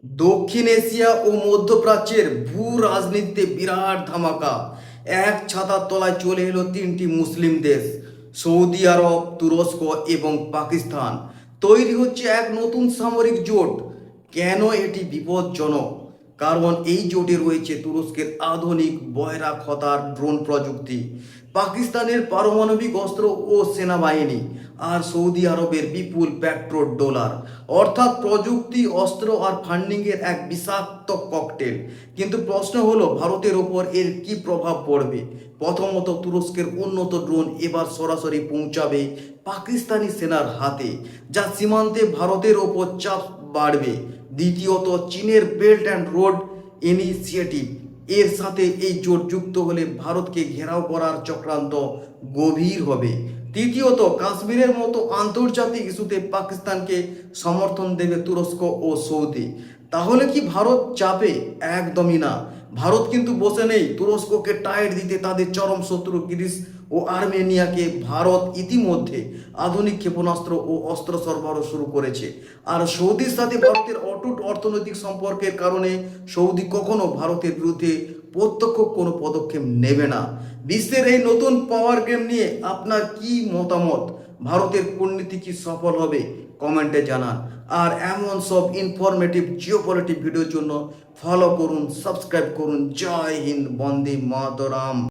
দক্ষিণ এশিয়া ও মধ্যপ্রাচ্যের ভূ রাজনীতিতে বিরাট ধামাকা। এক ছাতার তলায় চলে এলো তিনটি মুসলিম দেশ, সৌদি আরব, তুরস্ক এবং পাকিস্তান। তৈরি হচ্ছে এক নতুন সামরিক জোট। কেন এটি বিপজ্জনক? কারণ এই জোটে রয়েছে তুরস্কের আধুনিক বয়রা খতার ড্রোন প্রযুক্তি, পাকিস্তানের পারমাণবিক অস্ত্র ও সেনাবাহিনী, আর সৌদি আরবের বিপুল পেট্রোল ডলার। অর্থাৎ প্রযুক্তি, অস্ত্র আর ফান্ডিংয়ের এক বিষাক্ত ককটেল। কিন্তু প্রশ্ন হলো, ভারতের ওপর এর কি প্রভাব পড়বে? প্রথমত, তুরস্কের উন্নত ড্রোন এবার সরাসরি পৌঁছাবে পাকিস্তানি সেনার হাতে, যা সীমান্তে ভারতের ওপর চাপ বাড়বে। দ্বিতীয়ত, চীনের বেল্ট অ্যান্ড রোড ইনিশিয়েটিভ এর সাথে এই জোট যুক্ত হলে ভারতকে ঘেরাও করার চক্রান্ত গভীর হবে। তৃতীয়ত, কাশ্মীরের মতো আন্তর্জাতিক ইস্যুতে পাকিস্তানকে সমর্থন দেবে তুরস্ক ও সৌদি। তাহলে কি ভারত চাপে? একদমই না। ভারত কিন্তু বসে নেই। তুরস্ককে টাইট দিতে তাদের চরম শত্রু গ্রিস ও আর্মেনিয়াকে ভারত ইতিমধ্যে আধুনিক ক্ষেপণাস্ত্র ও অস্ত্র সরবরাহ শুরু করেছে। আর সৌদির সাথে ভারতের অটুট অর্থনৈতিক সম্পর্কের কারণে সৌদি কখনো ভারতের বিরুদ্ধে প্রত্যক্ষ কোনো পদক্ষেপ নেবে না। বিশ্বের এই নতুন পাওয়ার গেম নিয়ে আপনার কি মতামত? ভারতের কূটনীতি কি সফল হবে? কমেন্টে জানান। আর এমন সব ইনফরমেটিভ জিওপলিটিক ভিডিওর জন্য ফলো করুন, সাবস্ক্রাইব করুন। জয় হিন্দ, বন্দে মাতরম।